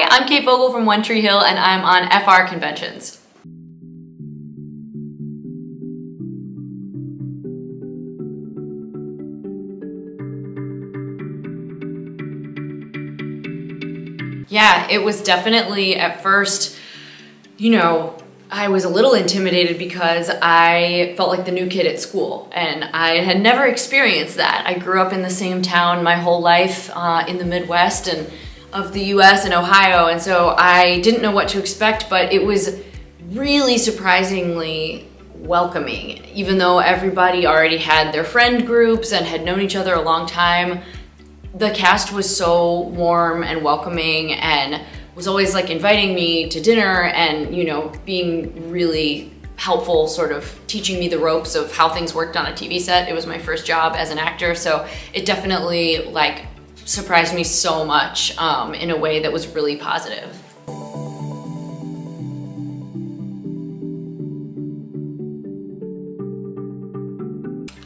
Hi, I'm Kate Voegele from One Tree Hill and I'm on FrConventions. Yeah, it was definitely at first, I was a little intimidated because I felt like the new kid at school and I had never experienced that. I grew up in the same town my whole life in the Midwest and of the US and Ohio, and so I didn't know what to expect, but it was really surprisingly welcoming. Even though everybody already had their friend groups and had known each other a long time, the cast was so warm and welcoming and was always like inviting me to dinner and, being really helpful, sort of teaching me the ropes of how things worked on a TV set. It was my first job as an actor, so it definitely surprised me so much in a way that was really positive.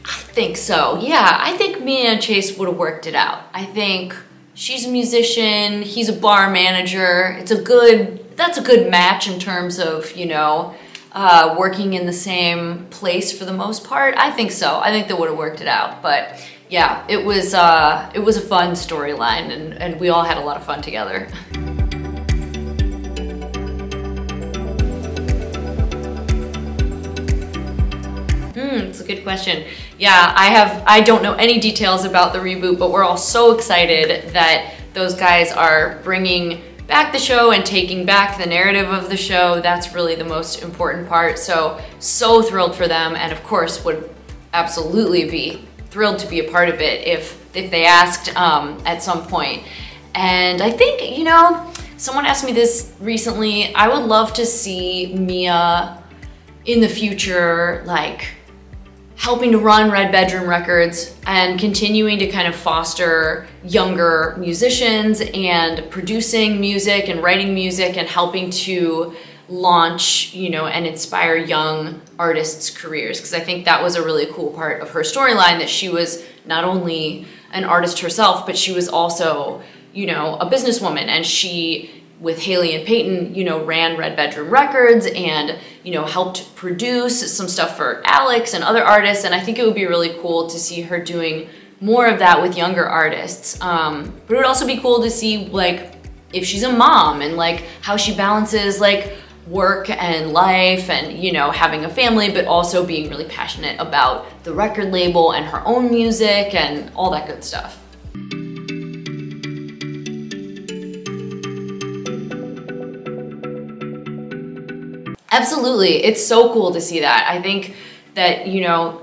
I think so, yeah. I think Mia and Chase would have worked it out. I think she's a musician, he's a bar manager. That's a good match in terms of, working in the same place for the most part. I think so. I think they would have worked it out. But yeah, it was a fun storyline and we all had a lot of fun together. It's a good question. Yeah, I don't know any details about the reboot, but we're all so excited that those guys are bringing back the show and taking back the narrative of the show. That's really the most important part. So thrilled for them, and of course would absolutely be thrilled to be a part of it if they asked at some point. And I think, someone asked me this recently, I would love to see Mia in the future, helping to run Red Bedroom Records and continuing to kind of foster younger musicians and producing music and writing music and helping to launch, and inspire young artists' careers. Because I think that was a really cool part of her storyline, that she was not only an artist herself, but she was also, a businesswoman, and she, with Haley and Peyton, ran Red Bedroom Records and, helped produce some stuff for Alex and other artists. And I think it would be really cool to see her doing more of that with younger artists. But it would also be cool to see, if she's a mom and, how she balances, work and life and, having a family, but also being really passionate about the record label and her own music and all that good stuff. Absolutely, it's so cool to see that. I think that,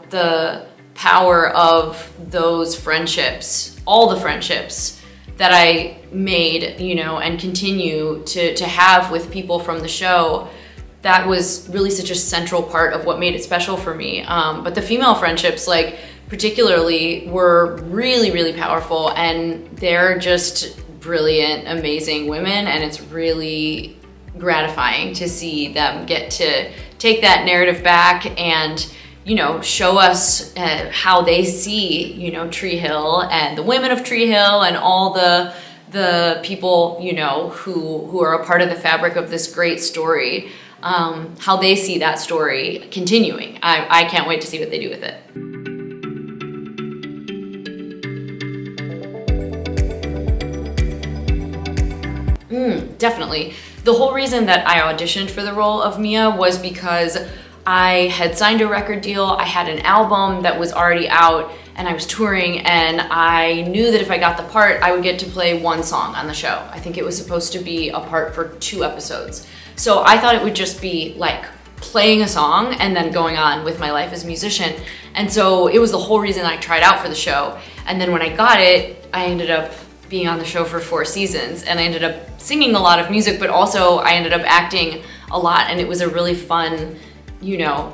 the power of those friendships, all the friendships that I made, and continue to have with people from the show, that was really such a central part of what made it special for me. But the female friendships, particularly, were really, really powerful, and they're just brilliant, amazing women, and it's really gratifying to see them get to take that narrative back and, show us how they see, Tree Hill and the women of Tree Hill and all the people, who are a part of the fabric of this great story, how they see that story continuing. I can't wait to see what they do with it. Definitely. The whole reason that I auditioned for the role of Mia was because I had signed a record deal, I had an album that was already out, and I was touring, and I knew that if I got the part, I would get to play one song on the show. I think it was supposed to be a part for 2 episodes. So I thought it would just be playing a song and then going on with my life as a musician. And so it was the whole reason I tried out for the show. And then when I got it, I ended up being on the show for 4 seasons, and I ended up singing a lot of music, but also I ended up acting a lot, and it was a really fun,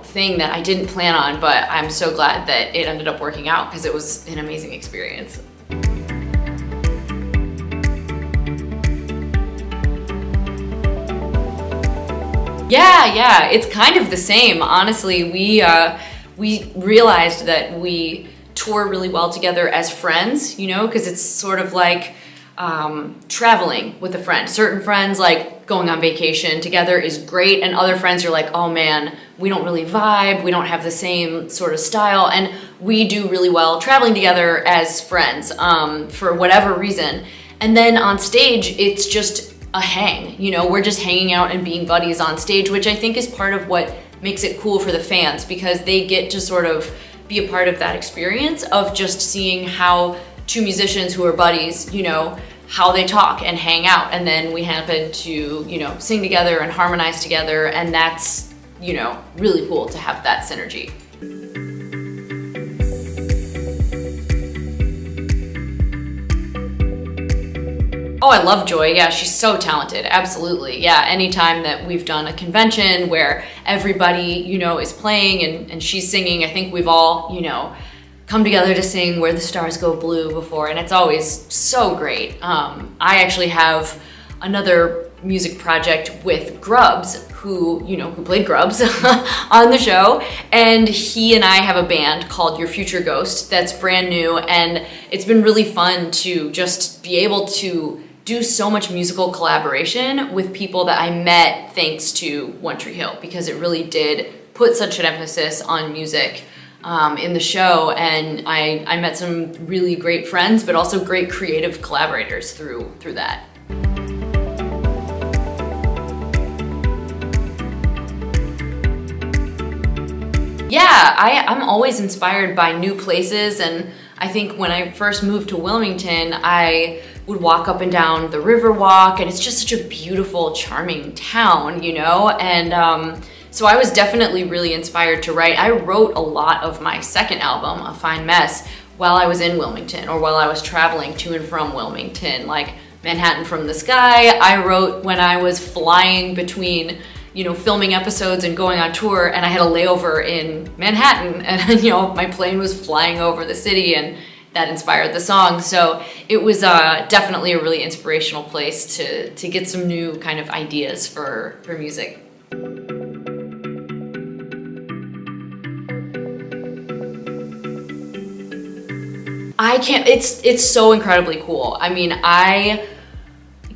thing that I didn't plan on, but I'm so glad that it ended up working out because it was an amazing experience. Yeah, it's kind of the same, honestly. We realized that we tour really well together as friends, because it's sort of traveling with a friend. Certain friends, like going on vacation together is great, and other friends are like, oh man, we don't really vibe, we don't have the same sort of style, and we do really well traveling together as friends for whatever reason. And then on stage, it's just a hang, you know, we're just hanging out and being buddies on stage, which I think is part of what makes it cool for the fans, because they get to sort of be a part of that experience of just seeing how two musicians who are buddies, you know, how they talk and hang out, and then we happen to, you know, sing together and harmonize together, and that's, you know, really cool to have that synergy. Oh, I love Joy. Yeah, she's so talented. Absolutely. Yeah, anytime that we've done a convention where everybody, you know, is playing and she's singing, I think we've all, you know, come together to sing Where the Stars Go Blue before, and it's always so great. I actually have another music project with Grubbs, who played Grubbs on the show, and he and I have a band called Your Future Ghost that's brand new, and it's been really fun to just be able to do so much musical collaboration with people that I met thanks to One Tree Hill, because it really did put such an emphasis on music in the show, and I met some really great friends, but also great creative collaborators through that. Yeah, I'm always inspired by new places, and I think when I first moved to Wilmington, I would walk up and down the river walk, and it's just such a beautiful, charming town, you know? And so I was definitely really inspired to write. I wrote a lot of my second album, A Fine Mess, while I was in Wilmington, or while I was traveling to and from Wilmington, like Manhattan from the Sky. I wrote when I was flying between, you know, filming episodes and going on tour, and I had a layover in Manhattan, and you know, my plane was flying over the city, and that inspired the song. So it was definitely a really inspirational place to get some new kind of ideas for music. It's so incredibly cool. I mean, I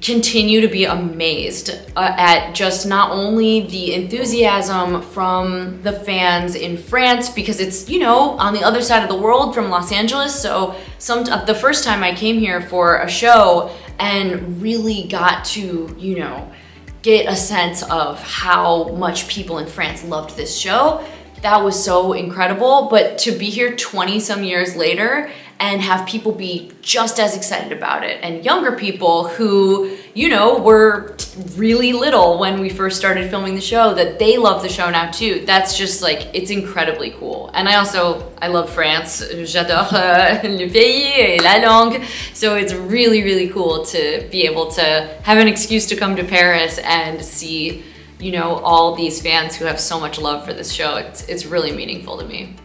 continue to be amazed at just not only the enthusiasm from the fans in France, because it's, you know, on the other side of the world from Los Angeles. So the first time I came here for a show and really got to, you know, get a sense of how much people in France loved this show, that was so incredible. But to be here 20 some years later and have people be just as excited about it, and younger people who, you know, were really little when we first started filming the show, that they love the show now too. That's just like, it's incredibly cool. And I love France. J'adore le pays et la langue. So it's really, really cool to be able to have an excuse to come to Paris and see, you know, all these fans who have so much love for this show. It's really meaningful to me.